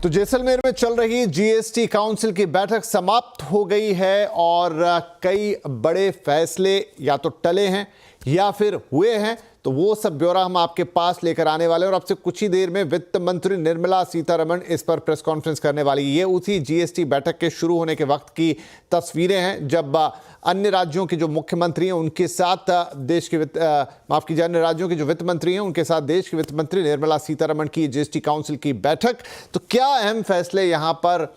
तो जैसलमेर में चल रही जीएसटी काउंसिल की बैठक समाप्त हो गई है और कई बड़े फैसले या तो टले हैं या फिर हुए हैं। तो वो सब ब्यौरा हम आपके पास लेकर आने वाले हैं और अब से कुछ ही देर में वित्त मंत्री निर्मला सीतारमण इस पर प्रेस कॉन्फ्रेंस करने वाली। ये उसी जीएसटी बैठक के शुरू होने के वक्त की तस्वीरें हैं जब अन्य राज्यों के जो मुख्यमंत्री हैं उनके साथ देश के अन्य राज्यों के जो वित्त मंत्री हैं उनके साथ देश के वित्त मंत्री निर्मला सीतारमण की जीएसटी काउंसिल की बैठक। तो क्या अहम फैसले यहाँ पर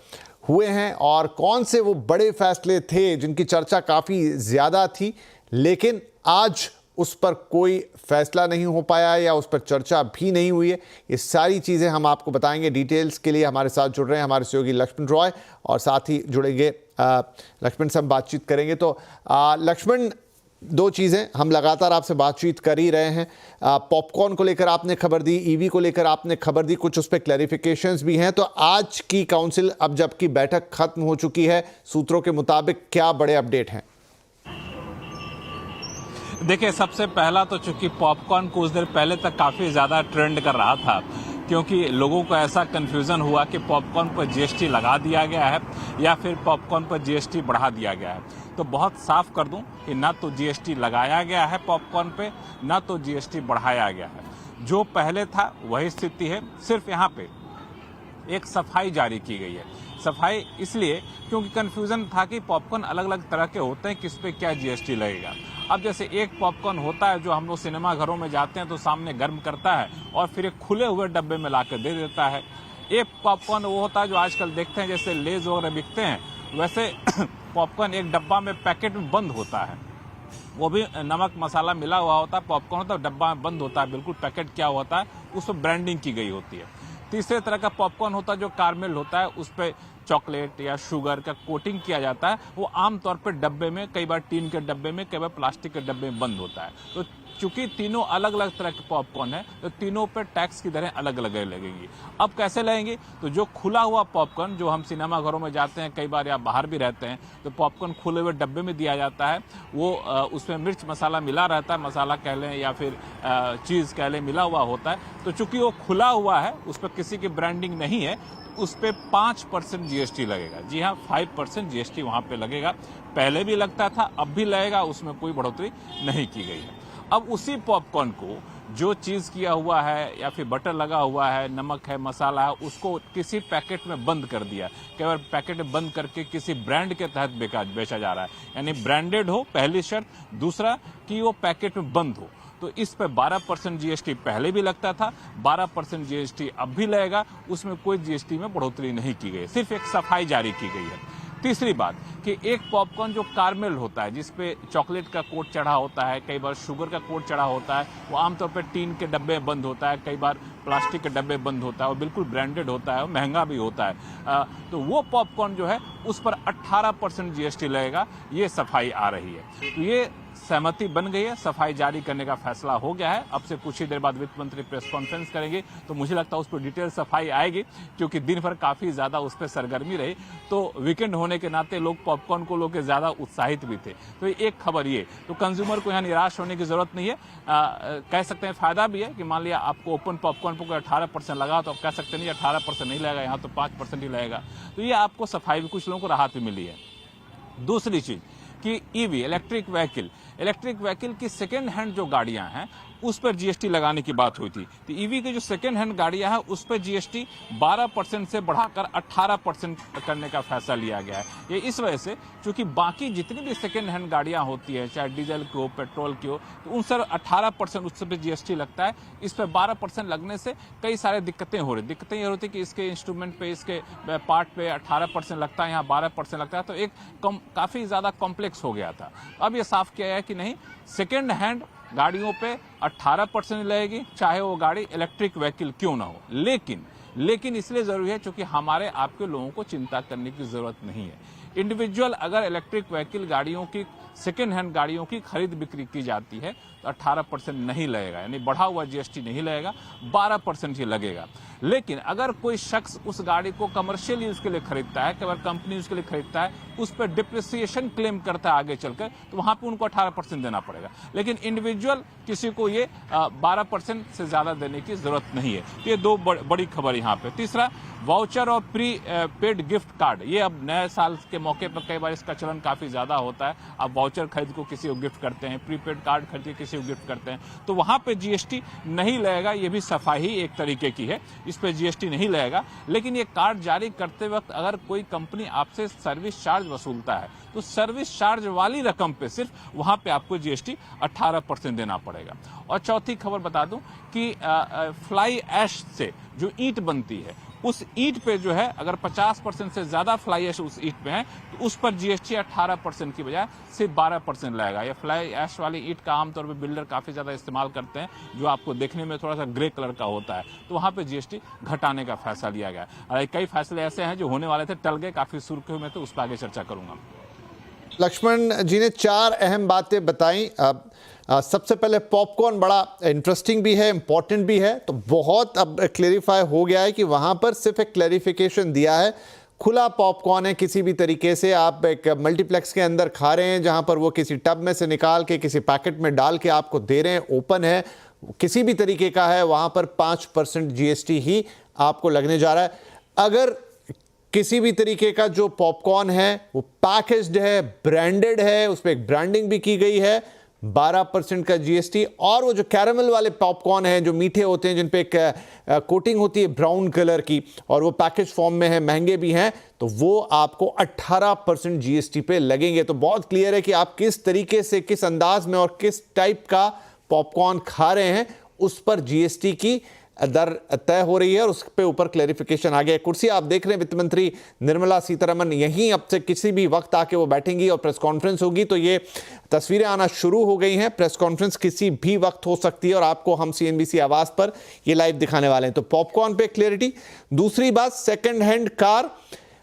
हुए हैं और कौन से वो बड़े फैसले थे जिनकी चर्चा काफ़ी ज़्यादा थी लेकिन आज उस पर कोई फैसला नहीं हो पाया या उस पर चर्चा भी नहीं हुई है। ये सारी चीज़ें हम आपको बताएंगे। डिटेल्स के लिए हमारे साथ जुड़ रहे हैं हमारे सहयोगी लक्ष्मण रॉय और साथ ही जुड़ेंगे लक्ष्मण से हम बातचीत करेंगे। तो लक्ष्मण, दो चीज़ें हम लगातार आपसे बातचीत कर ही रहे हैं। पॉपकॉर्न को लेकर आपने खबर दी, ईवी को लेकर आपने खबर दी, कुछ उस पर क्लैरिफिकेशंस भी हैं। तो आज की काउंसिल, अब जबकि बैठक खत्म हो चुकी है, सूत्रों के मुताबिक क्या बड़े अपडेट हैं? देखिए, सबसे पहला तो चूंकि पॉपकॉर्न कुछ देर पहले तक काफ़ी ज़्यादा ट्रेंड कर रहा था क्योंकि लोगों को ऐसा कन्फ्यूज़न हुआ कि पॉपकॉर्न पर जीएसटी लगा दिया गया है या फिर पॉपकॉर्न पर जीएसटी बढ़ा दिया गया है। तो बहुत साफ कर दूं कि ना तो जीएसटी लगाया गया है पॉपकॉर्न पे, ना तो जीएसटी बढ़ाया गया है। जो पहले था वही स्थिति है, सिर्फ यहाँ पे एक सफाई जारी की गई है। सफाई इसलिए क्योंकि कन्फ्यूज़न था कि पॉपकॉर्न अलग अलग तरह के होते हैं, किस पे क्या जीएसटी लगेगा। अब जैसे एक पॉपकॉर्न होता है जो हम लोग सिनेमा घरों में जाते हैं तो सामने गर्म करता है और फिर एक खुले हुए डब्बे में लाकर दे देता है। एक पॉपकॉर्न वो होता है जो आजकल देखते हैं जैसे लेज वगैरह बिकते हैं, वैसे पॉपकॉर्न एक डब्बा में पैकेट में बंद होता है, वो भी नमक मसाला मिला हुआ होता है। पॉपकॉर्न होता है डब्बा में बंद होता है, बिल्कुल पैकेट क्या होता है, उस पर ब्रांडिंग की गई होती है। तीसरे तरह का पॉपकॉर्न होता है जो कारमेल होता है, उस पर चॉकलेट या शुगर का कोटिंग किया जाता है। वो आमतौर पर डब्बे में, कई बार टीन के डब्बे में, कई बार प्लास्टिक के डब्बे में बंद होता है। तो चूंकि तीनों अलग अलग तरह के पॉपकॉर्न है तो तीनों पे टैक्स की दरें अलग अलग लगेंगी। अब कैसे लगेंगी? तो जो खुला हुआ पॉपकॉर्न, जो हम सिनेमा घरों में जाते हैं कई बार या बाहर भी रहते हैं, तो पॉपकॉर्न खुले हुए डब्बे में दिया जाता है। वो उसमें मिर्च मसाला मिला रहता है, मसाला कह लें या फिर चीज़ कह लें, मिला हुआ होता है। तो चूंकि वो खुला हुआ है, उस पर किसी की ब्रांडिंग नहीं है, उस पे 5% जीएसटी लगेगा। जी हाँ, 5% जीएसटी वहाँ पे लगेगा। पहले भी लगता था, अब भी लगेगा, उसमें कोई बढ़ोतरी नहीं की गई है। अब उसी पॉपकॉर्न को जो चीज़ किया हुआ है या फिर बटर लगा हुआ है, नमक है, मसाला है, उसको किसी पैकेट में बंद कर दिया। केवल पैकेट में बंद करके किसी ब्रांड के तहत बेचा जा रहा है, यानी ब्रांडेड हो, पहली शर्त। दूसरा कि वो पैकेट में बंद हो। तो इस पर 12% जीएसटी पहले भी लगता था, 12% जीएसटी अब भी लगेगा। उसमें कोई जीएसटी में बढ़ोतरी नहीं की गई, सिर्फ एक सफाई जारी की गई है। तीसरी बात कि एक पॉपकॉर्न जो कारमेल होता है, जिसपे चॉकलेट का कोट चढ़ा होता है, कई बार शुगर का कोट चढ़ा होता है, वो आमतौर पर टीन के डब्बे बंद होता है, कई बार प्लास्टिक के डब्बे बंद होता है, और बिल्कुल ब्रांडेड होता है, महंगा भी होता है। तो वो पॉपकॉर्न जो है उस पर 18% जीएसटी लगेगा। ये सफाई आ रही है। तो ये सहमति बन गई है, सफाई जारी करने का फैसला हो गया है। अब से कुछ ही देर बाद वित्त मंत्री प्रेस कॉन्फ्रेंस करेंगे तो मुझे लगता है उस पर डिटेल सफाई आएगी, क्योंकि दिन भर काफी ज्यादा उस पर सरगर्मी रही। तो वीकेंड होने के नाते लोग पॉपकॉर्न को लोग ज्यादा उत्साहित भी थे। तो एक खबर ये, तो कंज्यूमर को यहाँ निराश होने की जरूरत नहीं है। कह सकते हैं फायदा भी है कि मान लिया आपको ओपन पॉपकॉर्न पर 18% लगा तो आप कह सकते नहीं 18% नहीं लगेगा, यहाँ तो 5% ही लगेगा। तो ये आपको सफाई भी, कुछ लोगों को राहत भी मिली है। दूसरी चीज कि ईवी, इलेक्ट्रिक व्हीकल की सेकेंड हैंड जो गाड़ियां हैं उस पर जीएसटी लगाने की बात हुई थी। तो ईवी की जो सेकेंड हैंड गाड़ियां हैं उस पर जीएसटी 12% से बढ़ाकर 18% करने का फैसला लिया गया है। ये इस वजह से क्योंकि बाकी जितनी भी सेकेंड हैंड गाड़ियां होती है, चाहे डीजल की हो, पेट्रोल की हो, तो उन सर 18% उस पर जीएसटी लगता है। इस पर 12% लगने से कई सारे दिक्कतें हो रही। दिक्कतें ये होती कि इसके इंस्ट्रूमेंट पे, इसके पार्ट पे 18% लगता है, यहाँ 12% लगता है। तो एक काफी ज्यादा कॉम्प्लेक्स हो गया था। अब ये साफ किया है कि नहीं, सेकेंड हैंड गाड़ियों पे 18% लगेगी, चाहे वो गाड़ी इलेक्ट्रिक व्हीकल क्यों ना हो। लेकिन इसलिए जरूरी है क्योंकि हमारे आपके लोगों को चिंता करने की जरूरत नहीं है। इंडिविजुअल अगर इलेक्ट्रिक व्हीकल गाड़ियों की, सेकेंड हैंड गाड़ियों की खरीद बिक्री की जाती है तो 18% नहीं लगेगा, यानी बढ़ा हुआ जीएसटी नहीं लगेगा, 12% ही लगेगा। लेकिन अगर कोई शख्स उस गाड़ी को कमर्शियल यूज के लिए खरीदता है, केवल कंपनी यूज के लिए खरीदता है, उस पर डिप्रिसिएशन क्लेम करता है आगे चलकर, तो वहां पे उनको 18% देना पड़ेगा। लेकिन इंडिविजुअल किसी को ये 12% से ज्यादा देने की जरूरत नहीं है। तो ये दो बड़ी खबर यहाँ पे। तीसरा, वाउचर और प्री पेड गिफ्ट कार्ड, ये अब नए साल के मौके पर कई बार इसका चलन काफी ज्यादा होता है। आप वाउचर खरीद को किसी को गिफ्ट करते हैं, प्रीपेड कार्ड खरीद के किसी को गिफ्ट करते हैं, तो वहां पे जीएसटी नहीं लगेगा। ये भी सफाई ही एक तरीके की है, इस पे जीएसटी नहीं लगेगा। लेकिन ये कार्ड जारी करते वक्त अगर कोई कंपनी आपसे सर्विस चार्ज वसूलता है, तो सर्विस चार्ज वाली रकम पे सिर्फ वहां पे आपको जीएसटी 18% देना पड़ेगा। और चौथी खबर बता दूं कि फ्लाई ऐश से जो ईंट बनती है, उस ईंट पे जो है अगर 50% से ज्यादा फ्लाई ऐश उस ईंट पे है, तो उस पर जीएसटी 18% की बजाय सिर्फ 12% लगेगा। ये फ्लाई ऐश वाली ईंट का आमतौर पे बिल्डर काफी ज्यादा इस्तेमाल करते हैं, जो आपको देखने में थोड़ा सा ग्रे कलर का होता है, तो वहां पे जीएसटी घटाने का फैसला लिया गया है। कई फैसले ऐसे हैं जो होने वाले थे, टल गए, काफी सुर्खियों में, तो उस पर आगे चर्चा करूंगा। लक्ष्मण जी ने 4 अहम बातें बताई। सबसे पहले पॉपकॉर्न बड़ा इंटरेस्टिंग भी है, इंपॉर्टेंट भी है, तो बहुत अब क्लेरिफाई हो गया है कि वहां पर सिर्फ एक क्लैरिफिकेशन दिया है, खुला पॉपकॉर्न है, किसी भी तरीके से आप एक मल्टीप्लेक्स के अंदर खा रहे हैं जहां पर वो किसी टब में से निकाल के किसी पैकेट में डाल के आपको दे रहे हैं, ओपन है, किसी भी तरीके का है, वहां पर 5% जीएसटी ही आपको लगने जा रहा है। अगर किसी भी तरीके का जो पॉपकॉर्न है वो पैकेज्ड है, ब्रांडेड है, उस पर एक ब्रांडिंग भी की गई है, 12% का जीएसटी। और वो जो कैरामल वाले पॉपकॉर्न हैं जो मीठे होते हैं, जिन पे एक कोटिंग होती है ब्राउन कलर की, और वो पैकेज फॉर्म में है, महंगे भी हैं, तो वो आपको 18% जीएसटी पे लगेंगे। तो बहुत क्लियर है कि आप किस तरीके से, किस अंदाज में और किस टाइप का पॉपकॉर्न खा रहे हैं, उस पर जीएसटी की दर तय हो रही है और उस पे ऊपर क्लैरिफिकेशन आ गया। कुर्सी आप देख रहे हैं, वित्त मंत्री निर्मला सीतारमण यहीं अब से किसी भी वक्त आके वो बैठेंगी और प्रेस कॉन्फ्रेंस होगी, तो ये तस्वीरें आना शुरू हो गई हैं। प्रेस कॉन्फ्रेंस किसी भी वक्त हो सकती है और आपको हम सीएनबीसी आवाज पर ये लाइव दिखाने वाले हैं। तो पॉपकॉर्न पे क्लियरिटी। दूसरी बात, सेकेंड हैंड कार,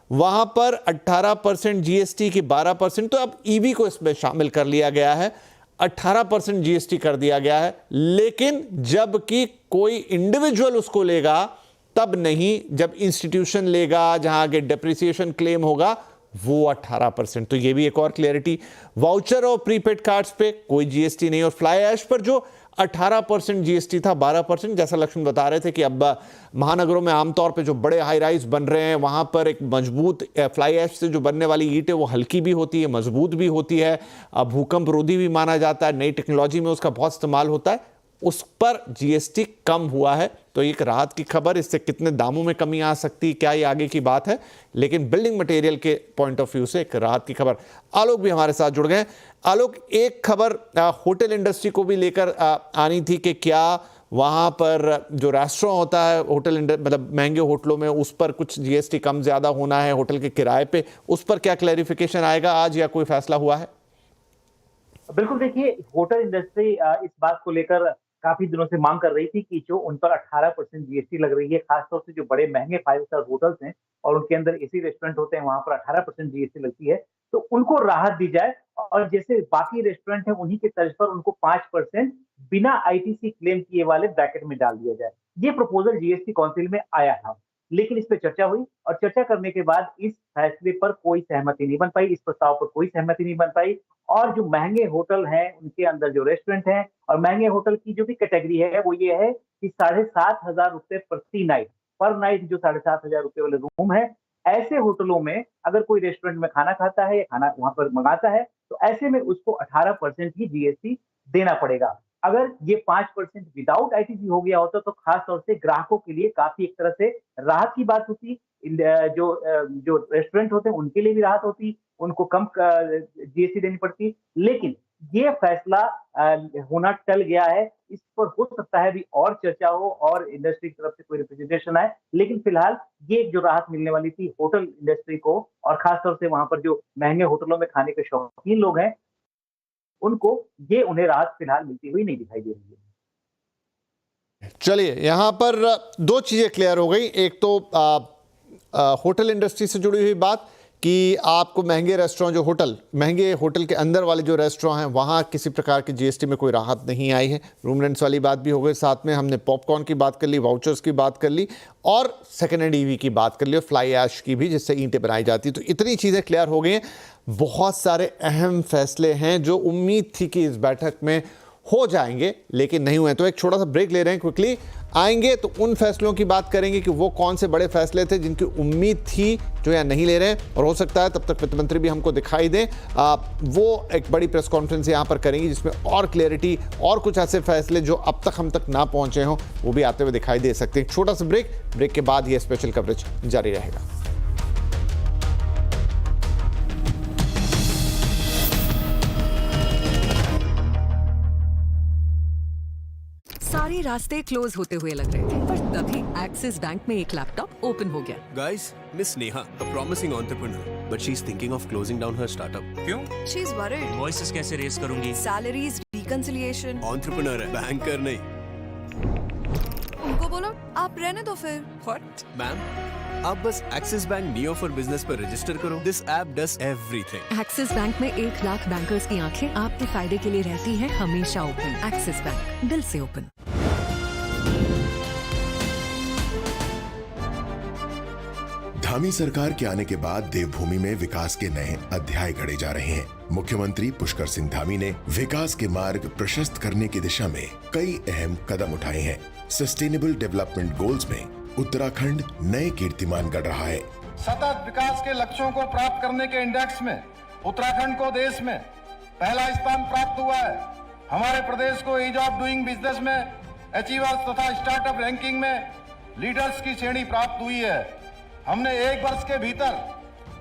वहां पर 18% जीएसटी की 12%, तो अब ईवी को इसमें शामिल कर लिया गया है, 18% जीएसटी कर दिया गया है। लेकिन जबकि कोई इंडिविजुअल उसको लेगा तब नहीं, जब इंस्टीट्यूशन लेगा जहां आगे डेप्रिसिएशन क्लेम होगा, वो 18%। तो ये भी एक और क्लियरिटी। वाउचर और प्रीपेड कार्ड्स पे कोई जीएसटी नहीं, और फ्लाई ऐश पर जो 18% जीएसटी था, 12%, जैसा लक्ष्मण बता रहे थे कि अब महानगरों में आमतौर पे जो बड़े हाई राइज बन रहे हैं, वहां पर एक मजबूत फ्लाई ऐश से जो बनने वाली ईंट है वो हल्की भी होती है, मजबूत भी होती है, भूकंप रोधी भी माना जाता है, नई टेक्नोलॉजी में उसका बहुत इस्तेमाल होता है, उस पर जीएसटी कम हुआ है। तो एक राहत की खबर, इससे कितने दामों में कमी आ सकती है, क्या ये आगे की बात है, लेकिन बिल्डिंग मटेरियल के पॉइंट ऑफ व्यू से एक राहत की खबर। आलोक भी हमारे साथ जुड़ गए। आलोक, एक खबर होटल इंडस्ट्री को भी लेकर आनी थी कि क्या वहां पर जो रेस्टोरेंट होता है, होटल मतलब महंगे होटलों में, उस पर कुछ जीएसटी कम ज्यादा होना है होटल के किराए पे, उस पर क्या क्लैरिफिकेशन आएगा आज या कोई फैसला हुआ है? बिल्कुल, देखिए, होटल इंडस्ट्री इस बात को लेकर काफी दिनों से मांग कर रही थी कि जो उन पर 18% जीएसटी लग रही है, खासतौर से जो बड़े महंगे 5 स्टार होटल्स हैं और उनके अंदर एसी रेस्टोरेंट होते हैं, वहां पर 18% जीएसटी लगती है, तो उनको राहत दी जाए और जैसे बाकी रेस्टोरेंट है उन्हीं की तर्ज पर उनको 5% बिना आईटीसी क्लेम किए वाले ब्रैकेट में डाल दिया जाए। ये प्रपोजल जीएसटी काउंसिल में आया था, लेकिन इस पे चर्चा हुई और चर्चा करने के बाद इस फैसले पर कोई सहमति नहीं बन पाई, इस प्रस्ताव पर कोई सहमति नहीं बन पाई। और जो महंगे होटल हैं, उनके अंदर जो रेस्टोरेंट हैं, और महंगे होटल की जो भी कैटेगरी है, वो ये है कि 7,500 रुपए प्रति नाइट, पर नाइट जो 7,500 रुपए वाले रूम है, ऐसे होटलों में अगर कोई रेस्टोरेंट में खाना खाता है या खाना वहां पर मंगाता है, तो ऐसे में उसको 18% ही जीएसटी देना पड़ेगा। अगर ये 5% विदाउट आईटीसी हो गया होता तो खास तौर से ग्राहकों के लिए काफी एक तरह से राहत की बात होती। जो रेस्टोरेंट होते हैं उनके लिए भी राहत होती, उनको कम जीएसटी देनी पड़ती। लेकिन ये फैसला होना टल गया है। इस पर हो सकता है अभी और चर्चा हो और इंडस्ट्री की तरफ से कोई रिप्रेजेंटेशन आए, लेकिन फिलहाल ये जो राहत मिलने वाली थी होटल इंडस्ट्री को, और खासतौर से वहां पर जो महंगे होटलों में खाने के शौकीन लोग हैं, उनको ये उन्हें राहत फिलहाल मिलती हुई नहीं दिखाई दे रही है। चलिए, यहां पर दो चीजें क्लियर हो गई। एक तो होटल इंडस्ट्री से जुड़ी हुई बात कि आपको महंगे रेस्टोरेंट, जो महंगे होटल के अंदर वाले जो रेस्टोरेंट हैं, वहाँ किसी प्रकार की जीएसटी में कोई राहत नहीं आई है। रूम रेंट्स वाली बात भी हो गई, साथ में हमने पॉपकॉर्न की बात कर ली, वाउचर्स की बात कर ली और सेकेंड हैंड ईवी की बात कर ली और फ्लाई ऐश की भी, जिससे ईंटें बनाई जाती। तो इतनी चीज़ें क्लियर हो गई हैं। बहुत सारे अहम फैसले हैं जो उम्मीद थी कि इस बैठक में हो जाएंगे, लेकिन नहीं हुए। तो एक छोटा सा ब्रेक ले रहे हैं, क्विकली आएंगे तो उन फैसलों की बात करेंगे कि वो कौन से बड़े फैसले थे जिनकी उम्मीद थी जो या नहीं ले रहे हैं, और हो सकता है तब तक वित्त मंत्री भी हमको दिखाई दें। वो एक बड़ी प्रेस कॉन्फ्रेंस यहाँ पर करेंगी जिसमें और क्लैरिटी और कुछ ऐसे फैसले जो अब तक हम तक ना पहुंचे हों वो भी आते हुए दिखाई दे सकते हैं। छोटा सा ब्रेक के बाद ये स्पेशल कवरेज जारी रहेगा। सारे रास्ते क्लोज होते हुए लग रहे थे, पर तभी एक्सिस बैंक में एक लैपटॉप ओपन हो गया। Guys, Miss Neha, a promising entrepreneur, but she's thinking of closing down her startup. क्यों? She's worried. Invoices कैसे रेस करूंगी? Salaries, reconciliation. Entrepreneur है, banker नहीं। उनको बोलो आप रहने दो फिर। What? मैम, आप बस axis bank neo for business पर रजिस्टर करो। This app does everything. Axis bank में 1 लाख बैंकर्स की आंखें आपके फायदे के लिए रहती हैं हमेशा ओपन। एक्सिस बैंक, दिल से ओपन। धामी सरकार के आने के बाद देवभूमि में विकास के नए अध्याय गढ़े जा रहे हैं। मुख्यमंत्री पुष्कर सिंह धामी ने विकास के मार्ग प्रशस्त करने की दिशा में कई अहम कदम उठाए हैं। सस्टेनेबल डेवलपमेंट गोल्स में उत्तराखंड नए कीर्तिमान गढ़ रहा है। सतत विकास के लक्ष्यों को प्राप्त करने के इंडेक्स में उत्तराखंड को देश में पहला स्थान प्राप्त हुआ है। हमारे प्रदेश को ईज ऑफ डूइंग बिजनेस में अचीवर्स तथा स्टार्टअप रैंकिंग में लीडर्स की श्रेणी प्राप्त हुई है। हमने 1 वर्ष के भीतर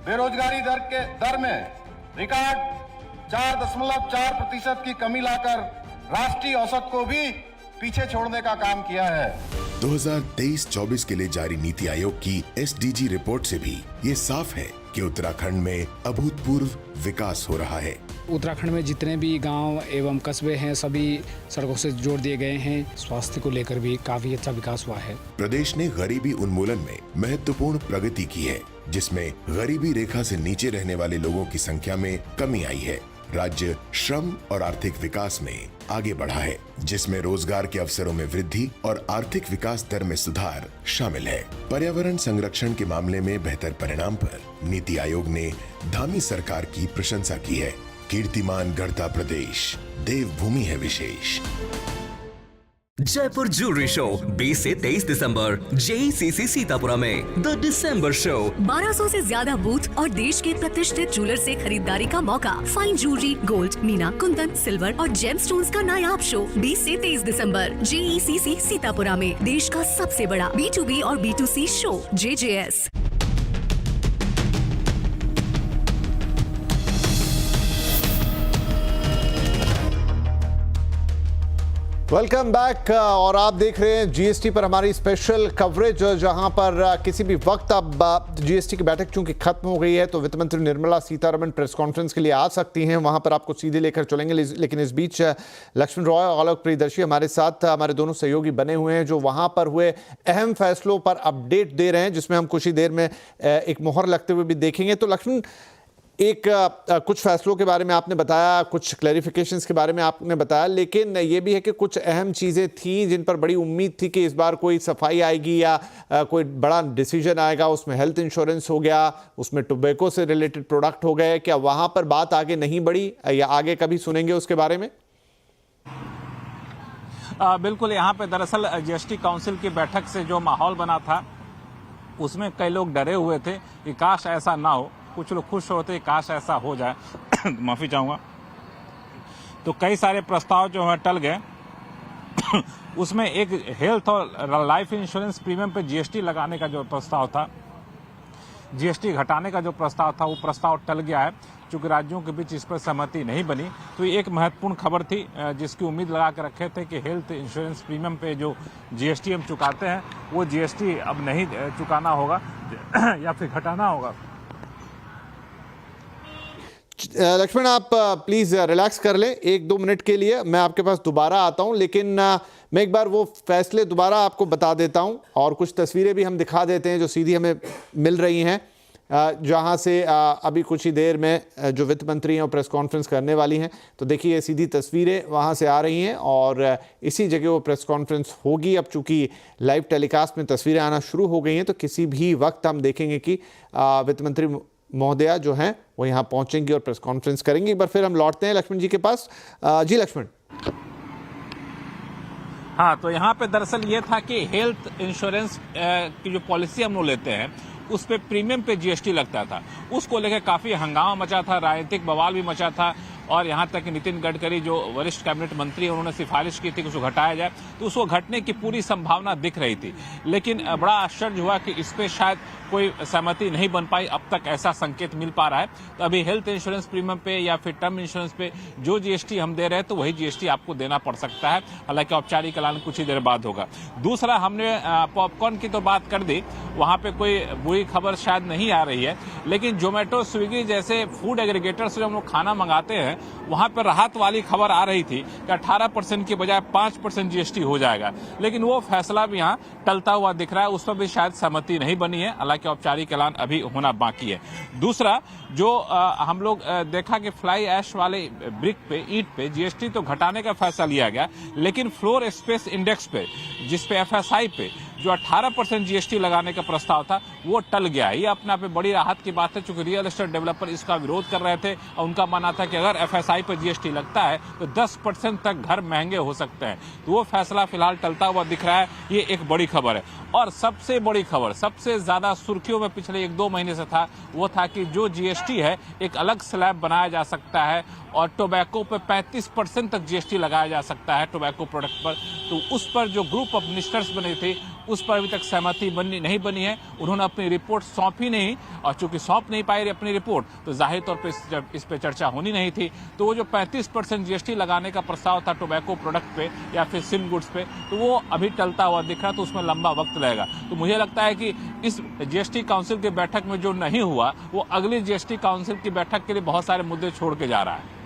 बेरोजगारी दर में रिकॉर्ड 4.4% की कमी लाकर राष्ट्रीय औसत को भी पीछे छोड़ने का काम किया है। 2023-24 के लिए जारी नीति आयोग की SDG रिपोर्ट से भी ये साफ है कि उत्तराखंड में अभूतपूर्व विकास हो रहा है। उत्तराखंड में जितने भी गांव एवं कस्बे हैं सभी सड़कों से जोड़ दिए गए हैं। स्वास्थ्य को लेकर भी काफी अच्छा विकास हुआ है। प्रदेश ने गरीबी उन्मूलन में महत्वपूर्ण प्रगति की है, जिसमें गरीबी रेखा से नीचे रहने वाले लोगों की संख्या में कमी आई है। राज्य श्रम और आर्थिक विकास में आगे बढ़ा है, जिसमें रोजगार के अवसरों में वृद्धि और आर्थिक विकास दर में सुधार शामिल है। पर्यावरण संरक्षण के मामले में बेहतर परिणाम पर नीति आयोग ने धामी सरकार की प्रशंसा की है। कीर्तिमान गढ़ता प्रदेश, देवभूमि है विशेष। जयपुर ज्वेलरी शो 20 से 23 दिसंबर JCC सीतापुरा में द दिसंबर शो। 1200 से ज्यादा बूथ और देश के प्रतिष्ठित ज्वेलर से खरीदारी का मौका। Fine jewellery, gold, Meena, Kundan, silver और जेमस्टोन्स का नायाब शो 20 से 23 दिसंबर JECC सीतापुरा में। देश का सबसे बड़ा B2B और B2C show JJS। Welcome back और आप देख रहे हैं जीएसटी पर हमारी स्पेशल कवरेज, जहां पर किसी भी वक्त अब जीएसटी की बैठक चूंकि खत्म हो गई है तो वित्त मंत्री निर्मला सीतारमण प्रेस कॉन्फ्रेंस के लिए आ सकती हैं। वहां पर आपको सीधे लेकर चलेंगे, लेकिन इस बीच लक्ष्मण रॉय और आलोक प्रियदर्शी हमारे साथ, हमारे दोनों सहयोगी बने हुए हैं जो वहां पर हुए अहम फैसलों पर अपडेट दे रहे हैं, जिसमें हम कुछ ही देर में एक मोहर लगते हुए भी देखेंगे। तो लक्ष्मण, कुछ फैसलों के बारे में आपने बताया, कुछ क्लैरिफिकेशंस के बारे में आपने बताया, लेकिन ये भी है कि कुछ अहम चीज़ें थी जिन पर बड़ी उम्मीद थी कि इस बार कोई सफाई आएगी या कोई बड़ा डिसीजन आएगा। उसमें हेल्थ इंश्योरेंस हो गया, उसमें टोबैको से रिलेटेड प्रोडक्ट हो गए। क्या वहाँ पर बात आगे नहीं बढ़ी या आगे कभी सुनेंगे उसके बारे में? बिल्कुल, यहाँ पे दरअसल जीएसटी काउंसिल की बैठक से जो माहौल बना था उसमें कई लोग डरे हुए थे कि काश ऐसा ना हो। कुछ लोग खुश होते काश ऐसा हो जाए माफी चाहूंगा। तो कई सारे प्रस्ताव जो है टल गए उसमें एक हेल्थ और लाइफ इंश्योरेंस प्रीमियम पे जीएसटी लगाने का जो प्रस्ताव था, जीएसटी घटाने का जो प्रस्ताव था, वो प्रस्ताव टल गया है क्योंकि राज्यों के बीच इस पर सहमति नहीं बनी। तो ये एक महत्वपूर्ण खबर थी जिसकी उम्मीद लगा कर रखे थे कि हेल्थ इंश्योरेंस प्रीमियम पे जो जीएसटी हम चुकाते हैं वो जीएसटी अब नहीं चुकाना होगा या फिर घटाना होगा। लक्ष्मण, आप प्लीज रिलैक्स कर लें 1-2 मिनट के लिए, मैं आपके पास दोबारा आता हूं, लेकिन मैं एक बार वो फैसले दोबारा आपको बता देता हूं और कुछ तस्वीरें भी हम दिखा देते हैं जो सीधी हमें मिल रही हैं। जहां से अभी कुछ ही देर में जो वित्त मंत्री हैं वो प्रेस कॉन्फ्रेंस करने वाली हैं। तो देखिए सीधी तस्वीरें वहां से आ रही हैं और इसी जगह वो प्रेस कॉन्फ्रेंस होगी। अब चूंकि लाइव टेलीकास्ट में तस्वीरें आना शुरू हो गई हैं तो किसी भी वक्त हम देखेंगे कि वित्त मंत्री महोदया जो हैं वो यहाँ पहुंचेंगी और प्रेस कॉन्फ्रेंस करेंगी। एक बार फिर हम लौटते हैं लक्ष्मण जी के पास। जी लक्ष्मण। हाँ, तो यहाँ पे दरअसल ये था कि हेल्थ इंश्योरेंस की जो पॉलिसी हम लोग लेते हैं उस पे प्रीमियम पे जीएसटी लगता था। उसको लेकर काफी हंगामा मचा था, राजनीतिक बवाल भी मचा था और यहाँ तक कि नितिन गडकरी जो वरिष्ठ कैबिनेट मंत्री हैं उन्होंने सिफारिश की थी कि उसको घटाया जाए, तो उसको घटने की पूरी संभावना दिख रही थी। लेकिन बड़ा आश्चर्य हुआ कि इस पे शायद कोई सहमति नहीं बन पाई। अब तक ऐसा संकेत मिल पा रहा है। तो अभी हेल्थ इंश्योरेंस प्रीमियम पे या फिर टर्म इंश्योरेंस पे जो जीएसटी हम दे रहे हैं तो वही जीएसटी आपको देना पड़ सकता है। हालांकि औपचारिक ऐलान कुछ ही देर बाद होगा। दूसरा, हमने पॉपकॉर्न की तो बात कर दी, वहां पे कोई बुरी खबर शायद नहीं आ रही है, लेकिन जोमेटो स्विगी जैसे फूड एग्रीगेटर से जो हम लोग खाना मंगाते हैं वहां पर राहत वाली खबर आ रही थी कि 18% की बजाय 5% जीएसटी हो जाएगा। लेकिन वो फैसला भी यहाँ टलता हुआ दिख रहा है, उस पर भी शायद सहमति नहीं बनी है। हालांकि औपचारिक ऐलान अभी होना बाकी है। दूसरा, जो हम लोग देखा कि फ्लाई ऐश वाले ब्रिक पे, ईट पे जीएसटी तो घटाने का फैसला लिया गया, लेकिन फ्लोर स्पेस इंडेक्स पे, जिसपे एफएसआई पे जो 18% जीएसटी लगाने का प्रस्ताव था वो टल गया है। ये अपने आप में बड़ी राहत की बात है, चूंकि रियल एस्टेट डेवलपर इसका विरोध कर रहे थे और उनका मानना था कि अगर एफएसआई पर जीएसटी लगता है तो 10% तक घर महंगे हो सकते हैं। तो वो फैसला फिलहाल टलता हुआ दिख रहा है। ये एक बड़ी खबर है। और सबसे बड़ी खबर, सबसे ज्यादा सुर्खियों में पिछले 1-2 महीने से था, वो था कि जो जीएसटी है एक अलग स्लैब बनाया जा सकता है और टोबैको पे 35% तक जीएसटी लगाया जा सकता है टोबैको प्रोडक्ट पर। तो उस पर जो ग्रुप ऑफ मिनिस्टर्स बने थे उस पर अभी तक सहमति नहीं बनी है। उन्होंने अपनी रिपोर्ट सौंपी नहीं और चूंकि सौंप नहीं पाई अपनी रिपोर्ट तो जाहिर तौर पर इस पे चर्चा होनी नहीं थी। तो वो जो 35% जीएसटी लगाने का प्रस्ताव था टोबैको प्रोडक्ट पे या फिर सिम गुड्स पे, तो वो अभी टलता हुआ दिख रहा, तो उसमें लंबा वक्त लगेगा। तो मुझे लगता है कि इस जीएसटी काउंसिल की बैठक में जो नहीं हुआ वो अगली जीएसटी काउंसिल की बैठक के लिए बहुत सारे मुद्दे छोड़ के जा रहा है।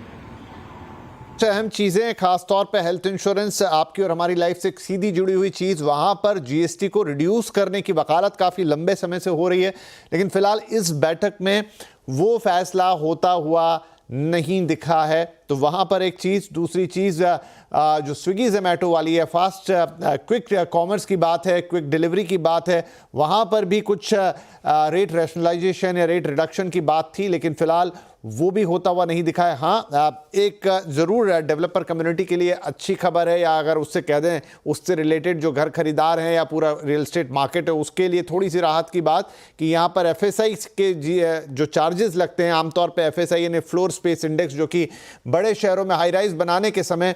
अहम चीजें, खासतौर पे हेल्थ इंश्योरेंस आपकी और हमारी लाइफ से सीधी जुड़ी हुई चीज, वहां पर जीएसटी को रिड्यूस करने की वकालत काफी लंबे समय से हो रही है, लेकिन फिलहाल इस बैठक में वो फैसला होता हुआ नहीं दिखा है। तो वहां पर एक चीज, दूसरी चीज जो स्विगी जोमेटो वाली है, फास्ट क्विक कॉमर्स की बात है, क्विक डिलीवरी की बात है, वहां पर भी कुछ रेट रैशनलाइजेशन या रेट रिडक्शन की बात थी, लेकिन फिलहाल वो भी होता हुआ नहीं दिखा है। हाँ, एक ज़रूर डेवलपर कम्युनिटी के लिए अच्छी खबर है, या अगर उससे कह दें उससे रिलेटेड जो घर खरीदार हैं या पूरा रियल एस्टेट मार्केट है उसके लिए थोड़ी सी राहत की बात कि यहाँ पर एफएसआई के जो चार्जेस लगते हैं, आमतौर पे एफएसआई यानी फ्लोर स्पेस इंडेक्स, जो कि बड़े शहरों में हाई राइज बनाने के समय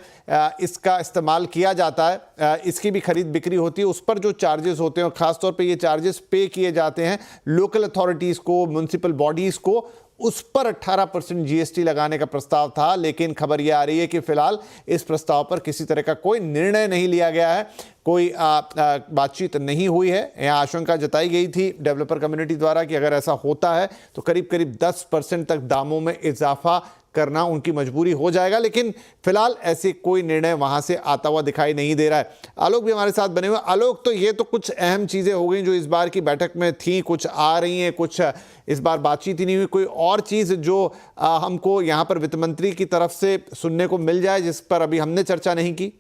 इसका इस्तेमाल किया जाता है, इसकी भी खरीद बिक्री होती है, उस पर जो चार्जेस होते हैं, खासतौर पर ये चार्जेस पे किए जाते हैं लोकल अथॉरिटीज़ को, म्यूनसिपल बॉडीज़ को, उस पर 18% जीएसटी लगाने का प्रस्ताव था। लेकिन खबर यह आ रही है कि फिलहाल इस प्रस्ताव पर किसी तरह का कोई निर्णय नहीं लिया गया है, कोई बातचीत नहीं हुई है। यहाँ आशंका जताई गई थी डेवलपर कम्युनिटी द्वारा कि अगर ऐसा होता है तो करीब करीब 10% तक दामों में इजाफा करना उनकी मजबूरी हो जाएगा, लेकिन फिलहाल ऐसे कोई निर्णय वहां से आता हुआ दिखाई नहीं दे रहा है। आलोक भी हमारे साथ बने हुए। आलोक, तो ये तो कुछ अहम चीजें हो गई जो इस बार की बैठक में थी, कुछ आ रही हैं, कुछ इस बार बातचीत ही नहीं हुई। कोई और चीज जो हमको यहाँ पर वित्त मंत्री की तरफ से सुनने को मिल जाए जिस पर अभी हमने चर्चा नहीं की?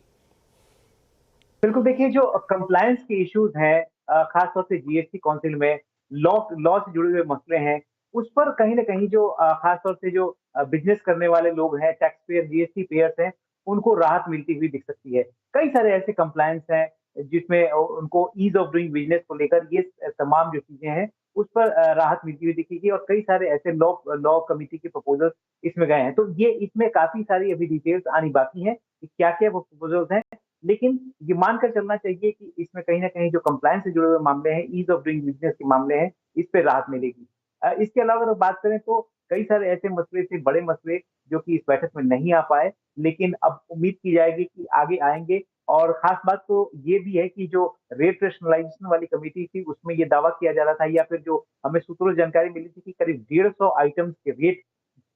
बिल्कुल, देखिए जो कंप्लायंस के इश्यूज हैं, खासतौर से जीएसटी काउंसिल में लॉ से जुड़े हुए मसले हैं, उस पर कहीं ना कहीं जो खासतौर से जो बिजनेस करने वाले लोग हैं, टैक्स पेयर, जीएसटी पेयर्स हैं, उनको राहत मिलती हुई दिख सकती है। कई सारे ऐसे कंप्लायंस हैं जिसमें उनको ईज ऑफ डूइंग बिजनेस को लेकर ये तमाम जो चीजें हैं उस पर राहत मिलती हुई दिखेगी, और कई सारे ऐसे लॉ कमिटी के प्रपोजल्स इसमें गए हैं। तो ये इसमें काफी सारी अभी डिटेल्स आनी बाकी हैं कि क्या क्या वो प्रपोजल्स हैं, लेकिन ये मानकर चलना चाहिए कि इसमें कहीं ना कहीं जो कंप्लायंस से जुड़े हुए मामले हैं, ईज ऑफ डूइंग बिजनेस के मामले हैं, इस पे राहत मिलेगी। इसके अलावा अगर बात करें तो कई सारे ऐसे मसले थे, बड़े मसले, जो कि इस बैठक में नहीं आ पाए, लेकिन अब उम्मीद की जाएगी कि आगे आएंगे। और खास बात तो ये भी है कि जो रेट रैशनलाइजेशन वाली कमेटी थी उसमें ये दावा किया जा रहा था, या फिर जो हमें सूत्रों से जानकारी मिली थी कि करीब 150 आइटम्स के रेट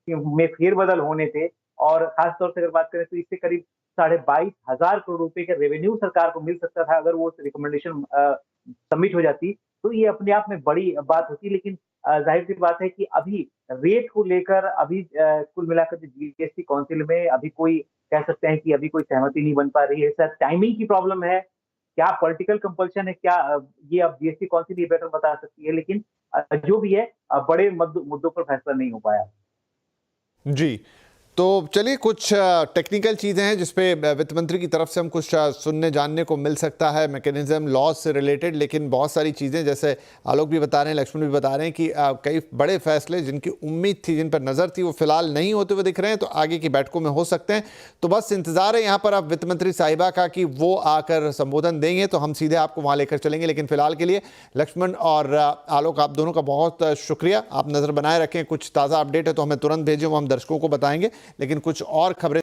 में फेरबदल होने थे, और खासतौर से अगर बात करें तो इससे करीब 22,500 करोड़ रुपए का रेवेन्यू सरकार को मिल सकता था अगर वो रिकमेंडेशन सबमिट हो जाती। तो ये अपने आप में बड़ी बात होती है। लेकिन जाहिर सी बात है कि अभी रेट को लेकर अभी कुल मिलाकर जो जीएसटी काउंसिल में अभी कोई कह सकते हैं कि अभी कोई सहमति नहीं बन पा रही है। सर टाइमिंग की प्रॉब्लम है, क्या पॉलिटिकल कंपल्शन है, क्या ये अब जीएसटी काउंसिल ही बेटर बता सकती है। लेकिन जो भी है बड़े मुद्दों पर फैसला नहीं हो पाया। जी, तो चलिए कुछ टेक्निकल चीज़ें हैं जिसपे वित्त मंत्री की तरफ से हम कुछ सुनने जानने को मिल सकता है मैकेनिज्म लॉ से रिलेटेड, लेकिन बहुत सारी चीज़ें जैसे आलोक भी बता रहे हैं, लक्ष्मण भी बता रहे हैं कि कई बड़े फैसले जिनकी उम्मीद थी, जिन पर नज़र थी, वो फिलहाल नहीं होते हुए दिख रहे हैं, तो आगे की बैठकों में हो सकते हैं। तो बस इंतज़ार है यहाँ पर अब वित्त मंत्री साहिबा का कि वो आकर संबोधन देंगे तो हम सीधे आपको वहाँ लेकर चलेंगे। लेकिन फिलहाल के लिए लक्ष्मण और आलोक, आप दोनों का बहुत शुक्रिया। आप नज़र बनाए रखें, कुछ ताज़ा अपडेट है तो हमें तुरंत भेजें, वो हम दर्शकों को बताएंगे। लेकिन कुछ और खबरें